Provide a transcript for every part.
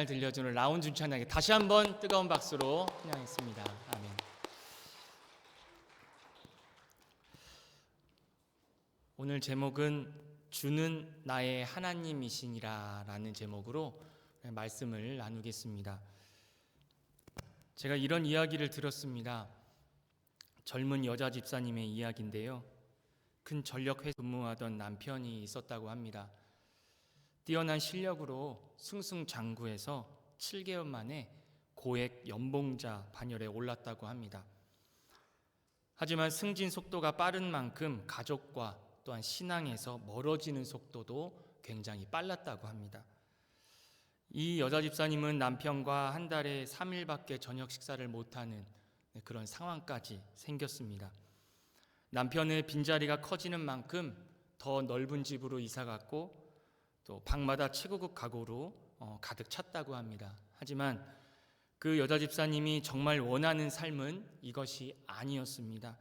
들려주는 라운드 찬양에 다시 한번 뜨거운 박수로 찬양했습니다. 아멘. 오늘 제목은 주는 나의 하나님이시니라 라는 제목으로 말씀을 나누겠습니다. 제가 이런 이야기를 들었습니다. 젊은 여자 집사님의 이야기인데요. 큰 전력회사에 근무하던 남편이 있었다고 합니다. 뛰어난 실력으로 승승장구해서 7개월 만에 고액 연봉자 반열에 올랐다고 합니다. 하지만 승진 속도가 빠른 만큼 가족과 또한 신앙에서 멀어지는 속도도 굉장히 빨랐다고 합니다. 이 여자 집사님은 남편과 한 달에 3일밖에 저녁 식사를 못하는 그런 상황까지 생겼습니다. 남편의 빈자리가 커지는 만큼 더 넓은 집으로 이사 갔고 또 방마다 최고급 가구로 가득 찼다고 합니다. 하지만 그 여자 집사님이 정말 원하는 삶은 이것이 아니었습니다.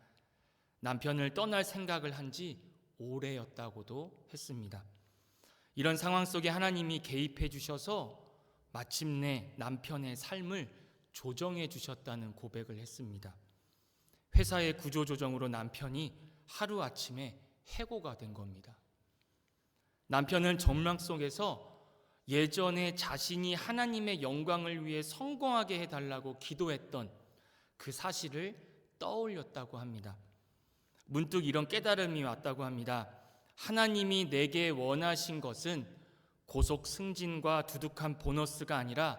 남편을 떠날 생각을 한 지 오래였다고도 했습니다. 이런 상황 속에 하나님이 개입해 주셔서 마침내 남편의 삶을 조정해 주셨다는 고백을 했습니다. 회사의 구조조정으로 남편이 하루아침에 해고가 된 겁니다. 남편은 절망 속에서 예전에 자신이 하나님의 영광을 위해 성공하게 해달라고 기도했던 그 사실을 떠올렸다고 합니다. 문득 이런 깨달음이 왔다고 합니다. 하나님이 내게 원하신 것은 고속 승진과 두둑한 보너스가 아니라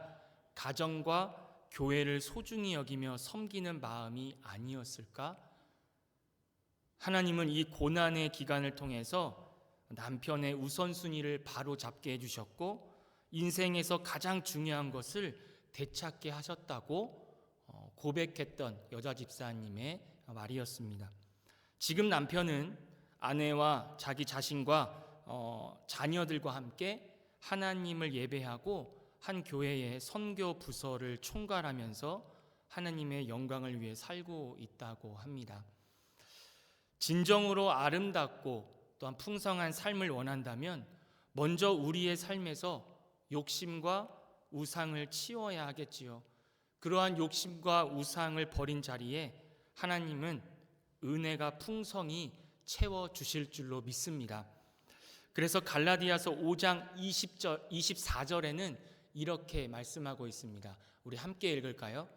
가정과 교회를 소중히 여기며 섬기는 마음이 아니었을까? 하나님은 이 고난의 기간을 통해서 남편의 우선순위를 바로 잡게 해주셨고 인생에서 가장 중요한 것을 되찾게 하셨다고 고백했던 여자 집사님의 말이었습니다. 지금 남편은 아내와 자기 자신과 자녀들과 함께 하나님을 예배하고 한 교회의 선교 부서를 총괄하면서 하나님의 영광을 위해 살고 있다고 합니다. 진정으로 아름답고 또한 풍성한 삶을 원한다면 먼저 우리의 삶에서 욕심과 우상을 치워야 하겠지요. 그러한 욕심과 우상을 버린 자리에 하나님은 은혜가 풍성히 채워주실 줄로 믿습니다. 그래서 갈라디아서 5장 24절에는 이렇게 말씀하고 있습니다. 우리 함께 읽을까요?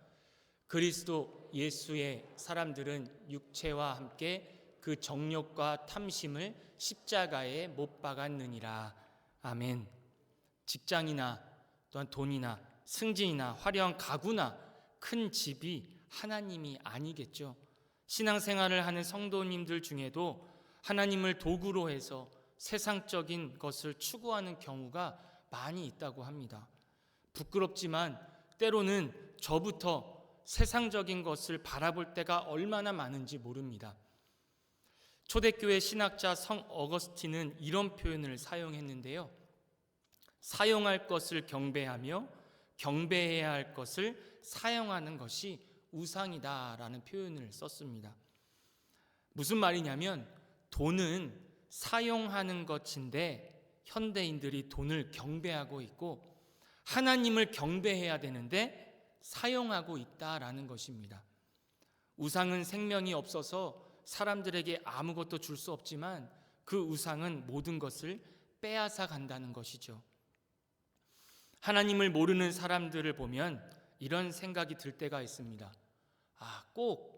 그리스도 예수의 사람들은 육체와 함께 그 정욕과 탐심을 십자가에 못 박았느니라. 아멘. 직장이나 또한 돈이나 승진이나 화려한 가구나 큰 집이 하나님이 아니겠죠. 신앙생활을 하는 성도님들 중에도 하나님을 도구로 해서 세상적인 것을 추구하는 경우가 많이 있다고 합니다. 부끄럽지만 때로는 저부터 세상적인 것을 바라볼 때가 얼마나 많은지 모릅니다. 초대교회 신학자 성 어거스틴은 이런 표현을 사용했는데요. 사용할 것을 경배하며 경배해야 할 것을 사용하는 것이 우상이다라는 표현을 썼습니다. 무슨 말이냐면 돈은 사용하는 것인데 현대인들이 돈을 경배하고 있고 하나님을 경배해야 되는데 사용하고 있다라는 것입니다. 우상은 생명이 없어서 사람들에게 아무것도 줄 수 없지만 그 우상은 모든 것을 빼앗아 간다는 것이죠. 하나님을 모르는 사람들을 보면 이런 생각이 들 때가 있습니다. 꼭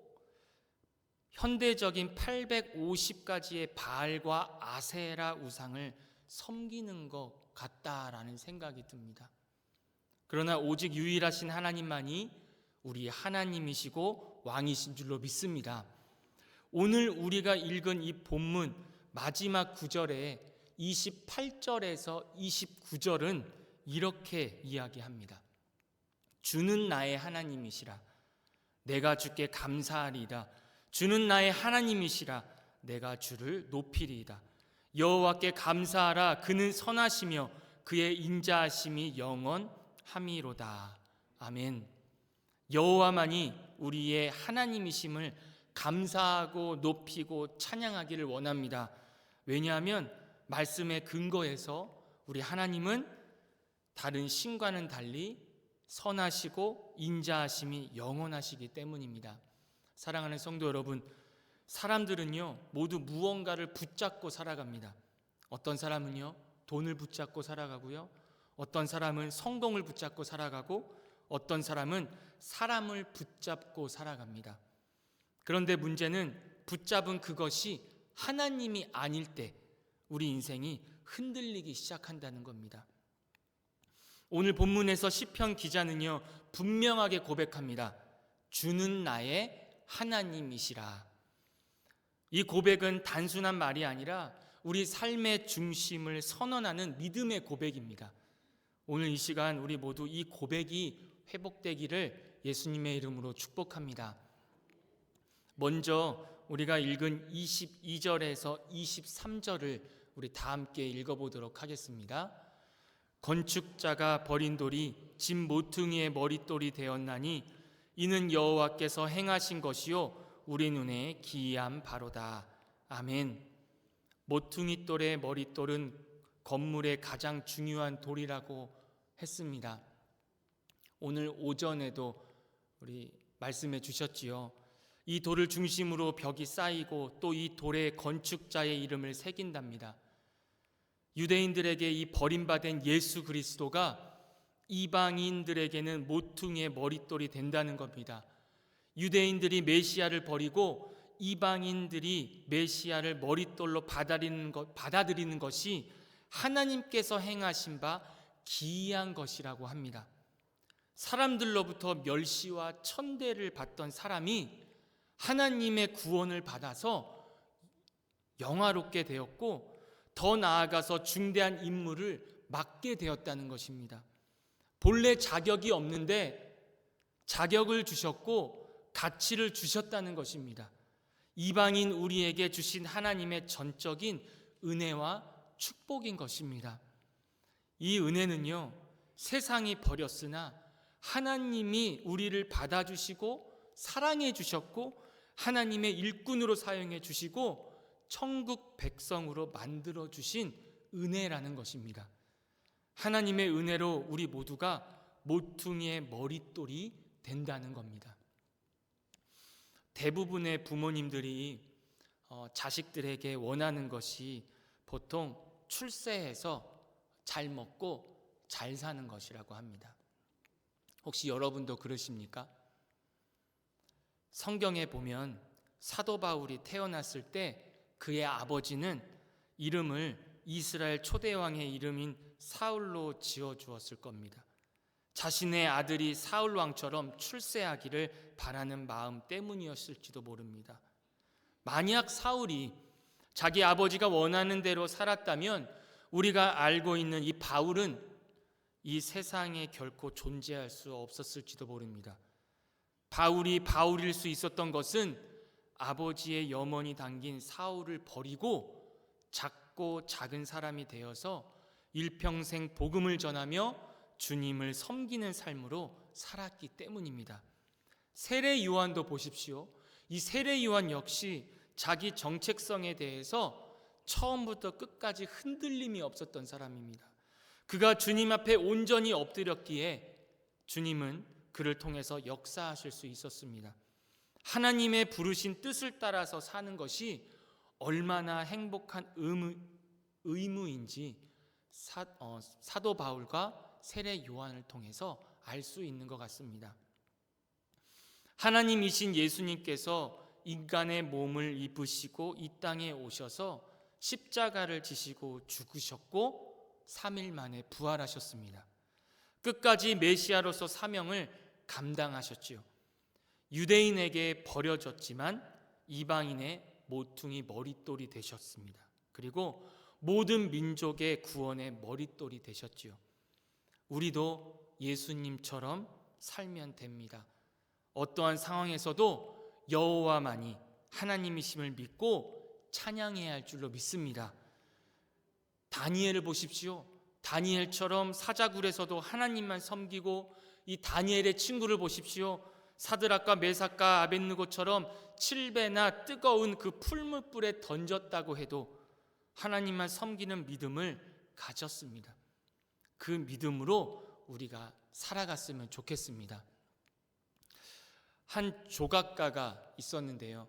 현대적인 850가지의 바알과 아세라 우상을 섬기는 것 같다라는 생각이 듭니다. 그러나 오직 유일하신 하나님만이 우리 하나님이시고 왕이신 줄로 믿습니다. 오늘 우리가 읽은 이 본문 마지막 구절에 28절에서 29절은 이렇게 이야기합니다. 주는 나의 하나님이시라 내가 주께 감사하리이다. 주는 나의 하나님이시라 내가 주를 높이리이다. 여호와께 감사하라. 그는 선하시며 그의 인자하심이 영원함이로다. 아멘. 여호와만이 우리의 하나님이심을 감사하고 높이고 찬양하기를 원합니다. 왜냐하면 말씀의 근거에서 우리 하나님은 다른 신과는 달리 선하시고 인자하심이 영원하시기 때문입니다. 사랑하는 성도 여러분, 사람들은요 모두 무언가를 붙잡고 살아갑니다. 어떤 사람은요 돈을 붙잡고 살아가고요, 어떤 사람은 성공을 붙잡고 살아가고, 어떤 사람은 사람을 붙잡고 살아갑니다. 그런데 문제는 붙잡은 그것이 하나님이 아닐 때 우리 인생이 흔들리기 시작한다는 겁니다. 오늘 본문에서 시편 기자는요 분명하게 고백합니다. 주는 나의 하나님이시라. 이 고백은 단순한 말이 아니라 우리 삶의 중심을 선언하는 믿음의 고백입니다. 오늘 이 시간 우리 모두 이 고백이 회복되기를 예수님의 이름으로 축복합니다. 먼저 우리가 읽은 22절에서 23절을 우리 다 함께 읽어보도록 하겠습니다. 건축자가 버린 돌이 집 모퉁이의 머릿돌이 되었나니 이는 여호와께서 행하신 것이요 우리 눈에 기이한 바로다. 아멘. 모퉁이 돌의 머릿돌은 건물의 가장 중요한 돌이라고 했습니다. 오늘 오전에도 우리 말씀해 주셨지요. 이 돌을 중심으로 벽이 쌓이고 또 이 돌에 건축자의 이름을 새긴답니다. 유대인들에게 이 버림받은 예수 그리스도가 이방인들에게는 모퉁이의 머릿돌이 된다는 겁니다. 유대인들이 메시아를 버리고 이방인들이 메시아를 머릿돌로 받아들이는 것이 하나님께서 행하신 바 기이한 것이라고 합니다. 사람들로부터 멸시와 천대를 받던 사람이 하나님의 구원을 받아서 영화롭게 되었고, 더 나아가서 중대한 임무를 맡게 되었다는 것입니다. 본래 자격이 없는데 자격을 주셨고 가치를 주셨다는 것입니다. 이방인 우리에게 주신 하나님의 전적인 은혜와 축복인 것입니다. 이 은혜는요 세상이 버렸으나 하나님이 우리를 받아주시고 사랑해 주셨고 하나님의 일꾼으로 사용해 주시고 천국 백성으로 만들어 주신 은혜라는 것입니다. 하나님의 은혜로 우리 모두가 모퉁이의 머릿돌이 된다는 겁니다. 대부분의 부모님들이 자식들에게 원하는 것이 보통 출세해서 잘 먹고 잘 사는 것이라고 합니다. 혹시 여러분도 그러십니까? 성경에 보면 사도 바울이 태어났을 때 그의 아버지는 이름을 이스라엘 초대왕의 이름인 사울로 지어주었을 겁니다. 자신의 아들이 사울 왕처럼 출세하기를 바라는 마음 때문이었을지도 모릅니다. 만약 사울이 자기 아버지가 원하는 대로 살았다면 우리가 알고 있는 이 바울은 이 세상에 결코 존재할 수 없었을지도 모릅니다. 바울이 바울일 수 있었던 것은 아버지의 염원이 담긴 사울을 버리고 작고 작은 사람이 되어서 일평생 복음을 전하며 주님을 섬기는 삶으로 살았기 때문입니다. 세례 요한도 보십시오. 이 세례 요한 역시 자기 정체성에 대해서 처음부터 끝까지 흔들림이 없었던 사람입니다. 그가 주님 앞에 온전히 엎드렸기에 주님은 그를 통해서 역사하실 수 있었습니다. 하나님의 부르신 뜻을 따라서 사는 것이 얼마나 행복한 의무인지 사도 바울과 세례 요한을 통해서 알 수 있는 것 같습니다. 하나님이신 예수님께서 인간의 몸을 입으시고 이 땅에 오셔서 십자가를 지시고 죽으셨고 3일 만에 부활하셨습니다. 끝까지 메시아로서 사명을 감당하셨지요. 유대인에게 버려졌지만 이방인의 모퉁이 머릿돌이 되셨습니다. 그리고 모든 민족의 구원의 머릿돌이 되셨지요. 우리도 예수님처럼 살면 됩니다. 어떠한 상황에서도 여호와만이 하나님이심을 믿고 찬양해야 할 줄로 믿습니다. 다니엘을 보십시오. 다니엘처럼 사자굴에서도 하나님만 섬기고, 이 다니엘의 친구를 보십시오. 사드락과 메삭과 아벳느고처럼 7배나 뜨거운 그 풀무불에 던졌다고 해도 하나님만 섬기는 믿음을 가졌습니다. 그 믿음으로 우리가 살아갔으면 좋겠습니다. 한 조각가가 있었는데요.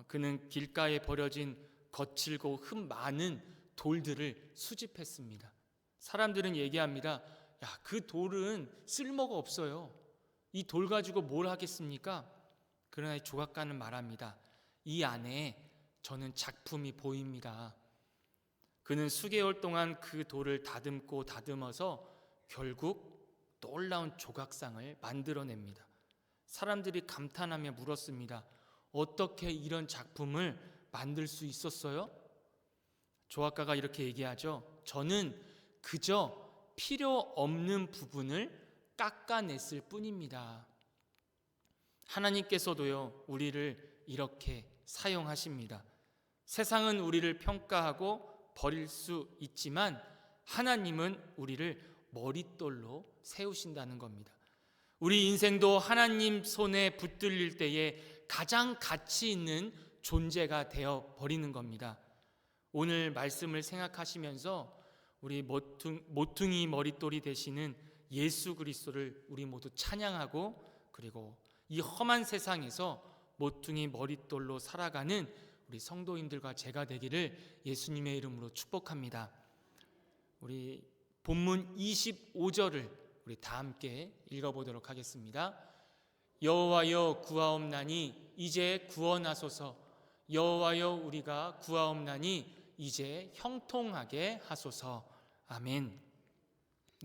그는 길가에 버려진 거칠고 흠 많은 돌들을 수집했습니다. 사람들은 얘기합니다. 야, 그 돌은 쓸모가 없어요. 이 돌 가지고 뭘 하겠습니까? 그러나 이 조각가는 말합니다. 이 안에 저는 작품이 보입니다. 그는 수개월 동안 그 돌을 다듬고 다듬어서 결국 놀라운 조각상을 만들어냅니다. 사람들이 감탄하며 물었습니다. 어떻게 이런 작품을 만들 수 있었어요? 조각가가 이렇게 얘기하죠. 저는 그저 필요 없는 부분을 깎아냈을 뿐입니다. 하나님께서도요, 우리를 이렇게 사용하십니다. 세상은 우리를 평가하고 버릴 수 있지만 하나님은 우리를 머릿돌로 세우신다는 겁니다. 우리 인생도 하나님 손에 붙들릴 때에 가장 가치 있는 존재가 되어 버리는 겁니다. 오늘 말씀을 생각하시면서 우리 모퉁이 머릿돌이 되시는 예수 그리스도를 우리 모두 찬양하고, 그리고 이 험한 세상에서 모퉁이 머릿돌로 살아가는 우리 성도님들과 제가 되기를 예수님의 이름으로 축복합니다. 우리 본문 25절을 우리 다 함께 읽어보도록 하겠습니다. 여호와여 구하옵나니 이제 구원하소서. 여호와여 우리가 구하옵나니 이제 형통하게 하소서. 아멘.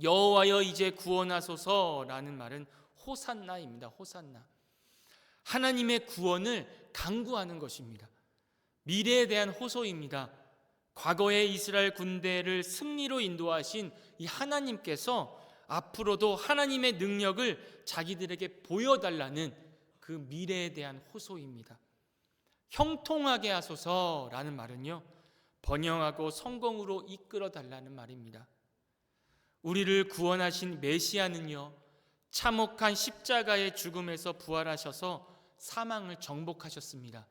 여호와여 이제 구원하소서라는 말은 호산나입니다. 호산나. 하나님의 구원을 간구하는 것입니다. 미래에 대한 호소입니다. 과거에 이스라엘 군대를 승리로 인도하신 이 하나님께서 앞으로도 하나님의 능력을 자기들에게 보여달라는 그 미래에 대한 호소입니다. 형통하게 하소서라는 말은요, 번영하고 성공으로 이끌어 달라는 말입니다. 우리를 구원하신 메시아는요, 참혹한 십자가의 죽음에서 부활하셔서 사망을 정복하셨습니다.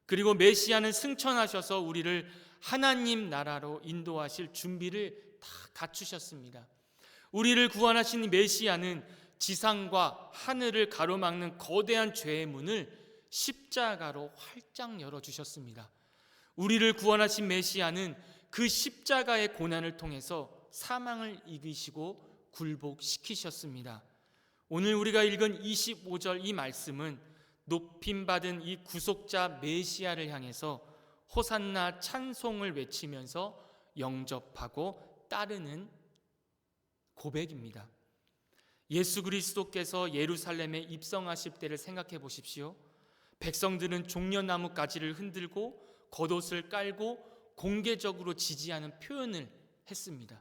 그리고 메시아는 승천하셔서 우리를 하나님 나라로 인도하실 준비를 다 갖추셨습니다. 우리를 구원하신 메시아는 지상과 하늘을 가로막는 거대한 죄의 문을 십자가로 활짝 열어주셨습니다. 우리를 구원하신 메시아는 그 십자가의 고난을 통해서 사망을 이기시고 굴복시키셨습니다. 오늘 우리가 읽은 25절 이 말씀은 높임받은 이 구속자 메시아를 향해서 호산나 찬송을 외치면서 영접하고 따르는 고백입니다. 예수 그리스도께서 예루살렘에 입성하실 때를 생각해 보십시오. 백성들은 종려나무 가지를 흔들고 겉옷을 깔고 공개적으로 지지하는 표현을 했습니다.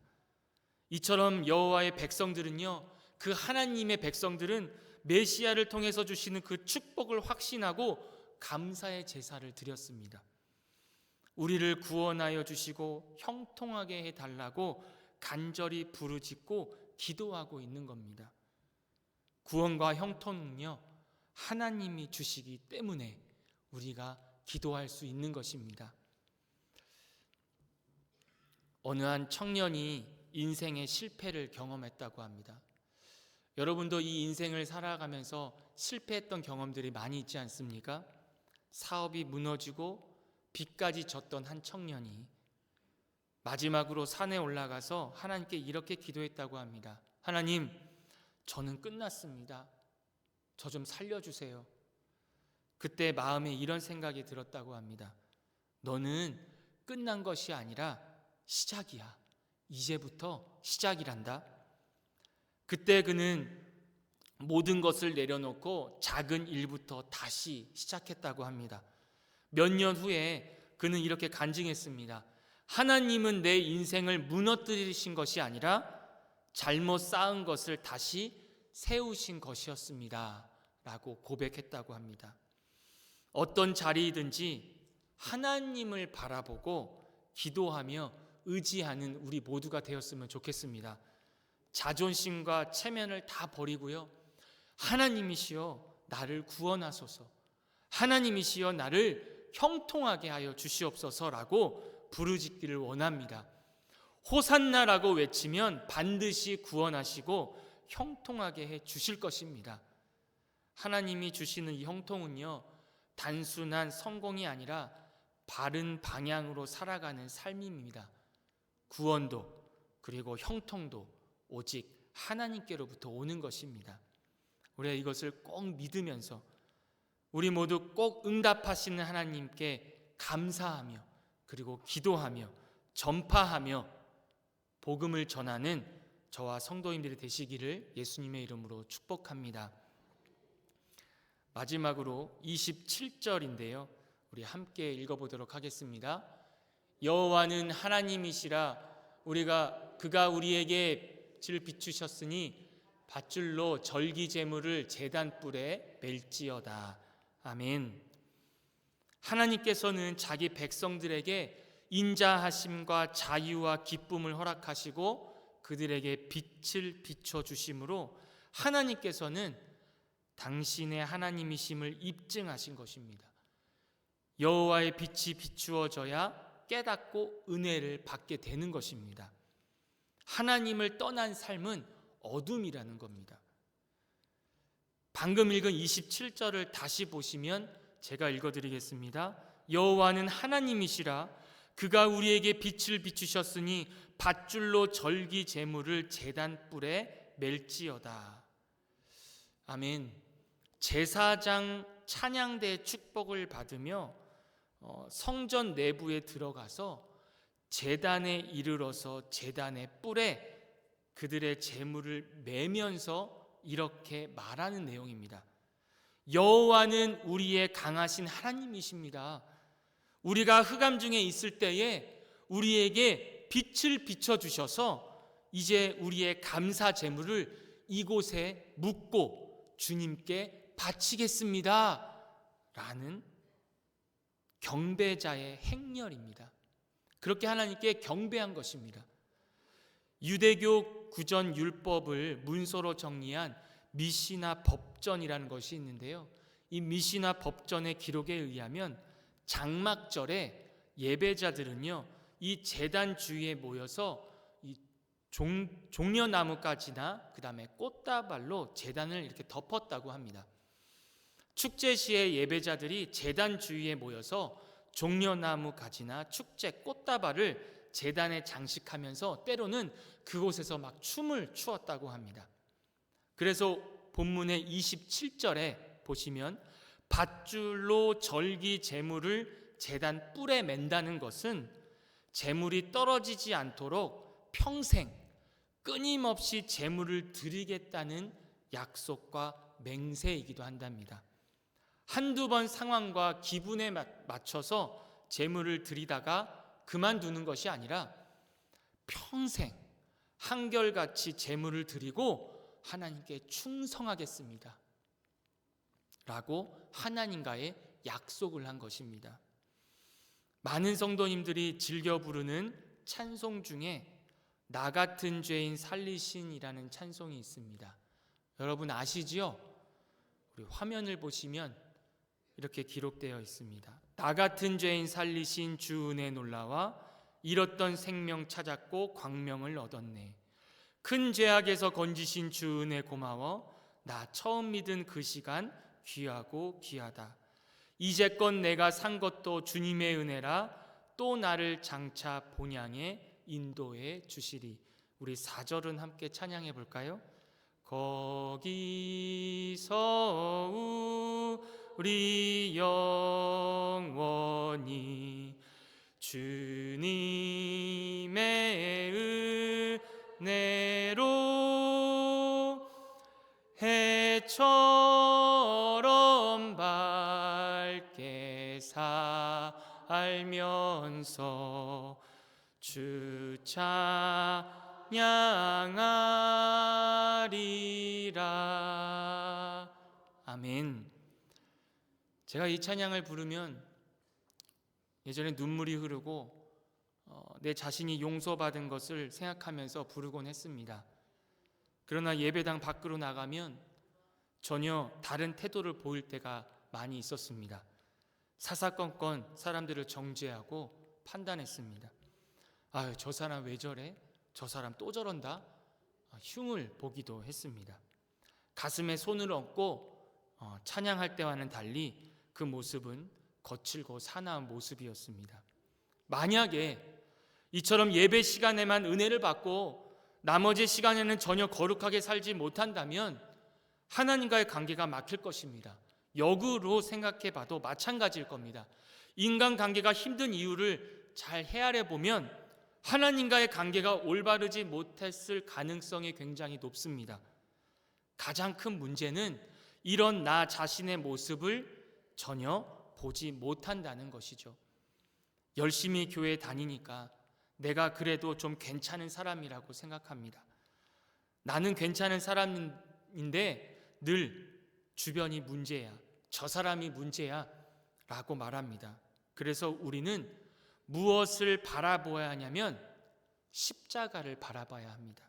이처럼 여호와의 백성들은요, 그 하나님의 백성들은 메시아를 통해서 주시는 그 축복을 확신하고 감사의 제사를 드렸습니다. 우리를 구원하여 주시고 형통하게 해달라고 간절히 부르짖고 기도하고 있는 겁니다. 구원과 형통은요, 하나님이 주시기 때문에 우리가 기도할 수 있는 것입니다. 어느 한 청년이 인생의 실패를 경험했다고 합니다. 여러분도 이 인생을 살아가면서 실패했던 경험들이 많이 있지 않습니까? 사업이 무너지고 빚까지 졌던 한 청년이 마지막으로 산에 올라가서 하나님께 이렇게 기도했다고 합니다. 하나님, 저는 끝났습니다. 저 좀 살려주세요. 그때 마음에 이런 생각이 들었다고 합니다. 너는 끝난 것이 아니라 시작이야. 이제부터 시작이란다. 그때 그는 모든 것을 내려놓고 작은 일부터 다시 시작했다고 합니다. 몇 년 후에 그는 이렇게 간증했습니다. 하나님은 내 인생을 무너뜨리신 것이 아니라 잘못 쌓은 것을 다시 세우신 것이었습니다. 라고 고백했다고 합니다. 어떤 자리이든지 하나님을 바라보고 기도하며 의지하는 우리 모두가 되었으면 좋겠습니다. 자존심과 체면을 다 버리고요, 하나님이시여 나를 구원하소서, 하나님이시여 나를 형통하게 하여 주시옵소서라고 부르짖기를 원합니다. 호산나라고 외치면 반드시 구원하시고 형통하게 해 주실 것입니다. 하나님이 주시는 이 형통은요, 단순한 성공이 아니라 바른 방향으로 살아가는 삶입니다. 구원도 그리고 형통도 오직 하나님께로부터 오는 것입니다. 우리가 이것을 꼭 믿으면서 우리 모두 꼭 응답하시는 하나님께 감사하며 그리고 기도하며 전파하며 복음을 전하는 저와 성도님들이 되시기를 예수님의 이름으로 축복합니다. 마지막으로 27절인데요. 우리 함께 읽어보도록 하겠습니다. 여호와는 하나님이시라 그가 우리에게 빛을 비추셨으니 밧줄로 절기 제물을 제단 뿔에 맬지어다. 아멘. 하나님께서는 자기 백성들에게 인자하심과 자유와 기쁨을 허락하시고 그들에게 빛을 비춰주심으로 하나님께서는 당신의 하나님이심을 입증하신 것입니다. 여호와의 빛이 비추어져야 깨닫고 은혜를 받게 되는 것입니다. 하나님을 떠난 삶은 어둠이라는 겁니다. 방금 읽은 27절을 다시 보시면 제가 읽어드리겠습니다. 여호와는 하나님이시라 그가 우리에게 빛을 비추셨으니 밧줄로 절기 제물을 제단 뿔에 맬지어다. 아멘. 제사장 찬양대 축복을 받으며 성전 내부에 들어가서 제단에 이르러서 제단의 뿔에 그들의 제물을 매면서 이렇게 말하는 내용입니다. 여호와는 우리의 강하신 하나님이십니다. 우리가 흑암 중에 있을 때에 우리에게 빛을 비춰주셔서 이제 우리의 감사 제물을 이곳에 묻고 주님께 바치겠습니다 라는 경배자의 행렬입니다. 그렇게 하나님께 경배한 것입니다. 유대교 구전 율법을 문서로 정리한 미시나 법전이라는 것이 있는데요. 이 미시나 법전의 기록에 의하면 장막절에 예배자들은요, 이 제단 주위에 모여서 이 종려나무가지나 그 다음에 꽃다발로 제단을 이렇게 덮었다고 합니다. 축제 시에 예배자들이 제단 주위에 모여서 종려나무 가지나 축제 꽃다발을 제단에 장식하면서 때로는 그곳에서 막 춤을 추었다고 합니다. 그래서 본문의 27절에 보시면 밧줄로 절기 제물을 제단 뿔에 맨다는 것은 제물이 떨어지지 않도록 평생 끊임없이 제물을 드리겠다는 약속과 맹세이기도 한답니다. 한두 번 상황과 기분에 맞춰서 제물을 드리다가 그만두는 것이 아니라 평생 한결같이 제물을 드리고 하나님께 충성하겠습니다 라고 하나님과의 약속을 한 것입니다. 많은 성도님들이 즐겨 부르는 찬송 중에 나 같은 죄인 살리신이라는 찬송이 있습니다. 여러분 아시지요? 우리 화면을 보시면 이렇게 기록되어 있습니다. 나 같은 죄인 살리신 주 은혜 놀라와 잃었던 생명 찾았고 광명을 얻었네. 큰 죄악에서 건지신 주 은혜 고마워. 나 처음 믿은 그 시간 귀하고 귀하다. 이제껏 내가 산 것도 주님의 은혜라. 또 나를 장차 본향에 인도해 주시리. 우리 4절은 함께 찬양해 볼까요? 거기서 우리 영원히 주님의 은혜로 해처럼 밝게 살면서 주 찬양하리라. 아멘. 제가 이 찬양을 부르면 예전에 눈물이 흐르고 내 자신이 용서받은 것을 생각하면서 부르곤 했습니다. 그러나 예배당 밖으로 나가면 전혀 다른 태도를 보일 때가 많이 있었습니다. 사사건건 사람들을 정죄하고 판단했습니다. 아유, 저 사람 왜 저래? 저 사람 또 저런다? 흉을 보기도 했습니다. 가슴에 손을 얹고 찬양할 때와는 달리 그 모습은 거칠고 사나운 모습이었습니다. 만약에 이처럼 예배 시간에만 은혜를 받고 나머지 시간에는 전혀 거룩하게 살지 못한다면 하나님과의 관계가 막힐 것입니다. 역으로 생각해 봐도 마찬가지일 겁니다. 인간관계가 힘든 이유를 잘 헤아려 보면 하나님과의 관계가 올바르지 못했을 가능성이 굉장히 높습니다. 가장 큰 문제는 이런 나 자신의 모습을 전혀 보지 못한다는 것이죠. 열심히 교회 다니니까 내가 그래도 좀 괜찮은 사람이라고 생각합니다. 나는 괜찮은 사람인데 늘 주변이 문제야, 저 사람이 문제야 라고 말합니다. 그래서 우리는 무엇을 바라보아야 하냐면 십자가를 바라봐야 합니다.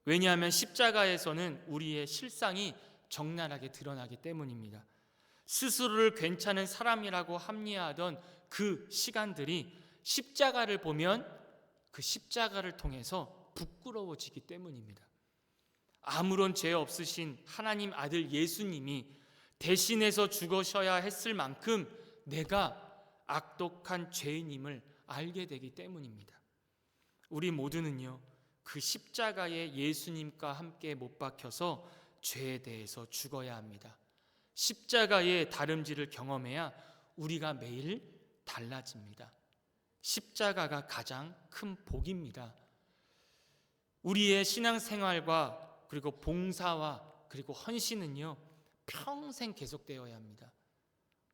왜냐하면 십자가에서는 우리의 실상이 적나라하게 드러나기 때문입니다. 스스로를 괜찮은 사람이라고 합리화하던 그 시간들이 십자가를 보면 그 십자가를 통해서 부끄러워지기 때문입니다. 아무런 죄 없으신 하나님 아들 예수님이 대신해서 죽으셔야 했을 만큼 내가 악독한 죄인임을 알게 되기 때문입니다. 우리 모두는요, 그 십자가에 예수님과 함께 못 박혀서 죄에 대해서 죽어야 합니다. 십자가의 다름질을 경험해야 우리가 매일 달라집니다. 십자가가 가장 큰 복입니다. 우리의 신앙생활과 그리고 봉사와 그리고 헌신은요, 평생 계속되어야 합니다.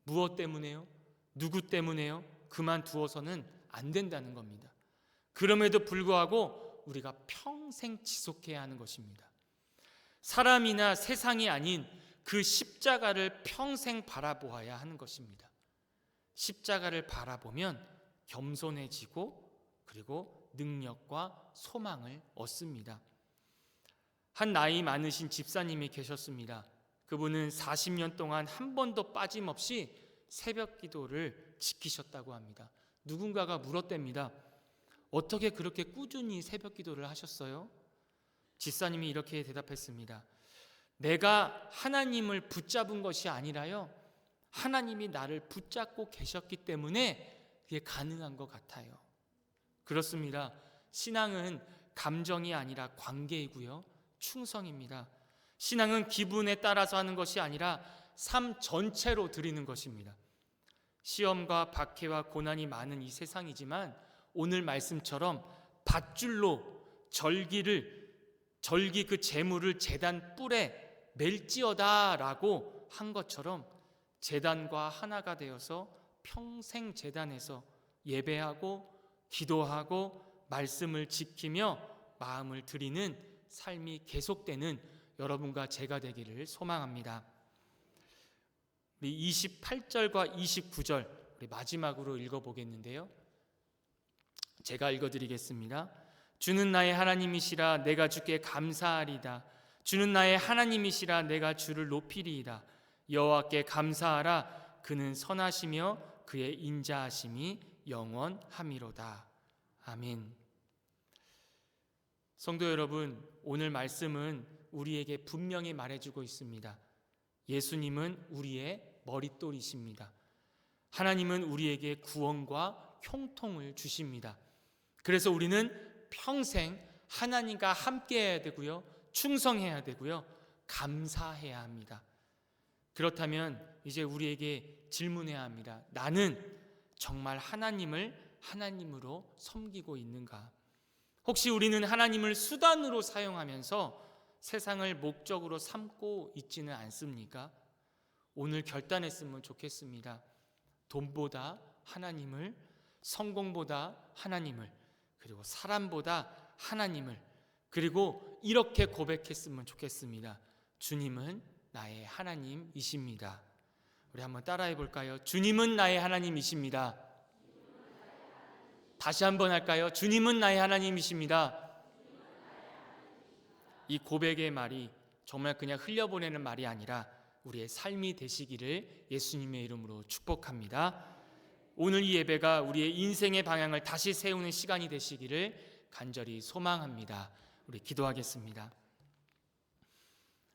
무엇 때문에요? 누구 때문에요? 그만두어서는 안 된다는 겁니다. 그럼에도 불구하고 우리가 평생 지속해야 하는 것입니다. 사람이나 세상이 아닌 그 십자가를 평생 바라보아야 하는 것입니다. 십자가를 바라보면 겸손해지고 그리고 능력과 소망을 얻습니다. 한 나이 많으신 집사님이 계셨습니다. 그분은 40년 동안 한 번도 빠짐없이 새벽 기도를 지키셨다고 합니다. 누군가가 물었답니다. 어떻게 그렇게 꾸준히 새벽 기도를 하셨어요? 집사님이 이렇게 대답했습니다. 내가 하나님을 붙잡은 것이 아니라요, 하나님이 나를 붙잡고 계셨기 때문에 그게 가능한 것 같아요. 그렇습니다. 신앙은 감정이 아니라 관계이고요, 충성입니다. 신앙은 기분에 따라서 하는 것이 아니라 삶 전체로 드리는 것입니다. 시험과 박해와 고난이 많은 이 세상이지만 오늘 말씀처럼 밧줄로 절기 그 재물을 제단 뿔에 맬지어다라고 한 것처럼 제단과 하나가 되어서 평생 제단에서 예배하고 기도하고 말씀을 지키며 마음을 드리는 삶이 계속되는 여러분과 제가 되기를 소망합니다. 우리 28절과 29절 우리 마지막으로 읽어보겠는데요. 제가 읽어드리겠습니다. 주는 나의 하나님이시라 내가 주께 감사하리다. 주는 나의 하나님이시라 내가 주를 높이리이다. 여호와께 감사하라. 그는 선하시며 그의 인자하심이 영원함이로다. 아멘. 성도 여러분, 오늘 말씀은 우리에게 분명히 말해주고 있습니다. 예수님은 우리의 머릿돌이십니다. 하나님은 우리에게 구원과 형통을 주십니다. 그래서 우리는 평생 하나님과 함께해야 되고요, 충성해야 되고요, 감사해야 합니다. 그렇다면 이제 우리에게 질문해야 합니다. 나는 정말 하나님을 하나님으로 섬기고 있는가? 혹시 우리는 하나님을 수단으로 사용하면서 세상을 목적으로 삼고 있지는 않습니까? 오늘 결단했으면 좋겠습니다. 돈보다 하나님을, 성공보다 하나님을, 그리고 사람보다 하나님을, 그리고 이렇게 고백했으면 좋겠습니다. 주님은 나의 하나님이십니다. 우리 한번 따라해 볼까요? 주님은 나의 하나님이십니다. 다시 한번 할까요? 주님은 나의 하나님이십니다. 이 고백의 말이 정말 그냥 흘려보내는 말이 아니라 우리의 삶이 되시기를 예수님의 이름으로 축복합니다. 오늘 이 예배가 우리의 인생의 방향을 다시 세우는 시간이 되시기를 간절히 소망합니다. 우리 기도하겠습니다.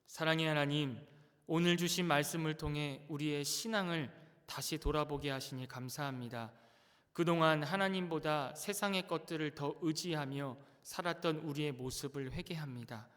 사랑의 하나님, 오늘 주신 말씀을 통해 우리의 신앙을 다시 돌아보게 하시니 감사합니다. 그동안 하나님보다 세상의 것들을 더 의지하며 살았던 우리의 모습을 회개합니다.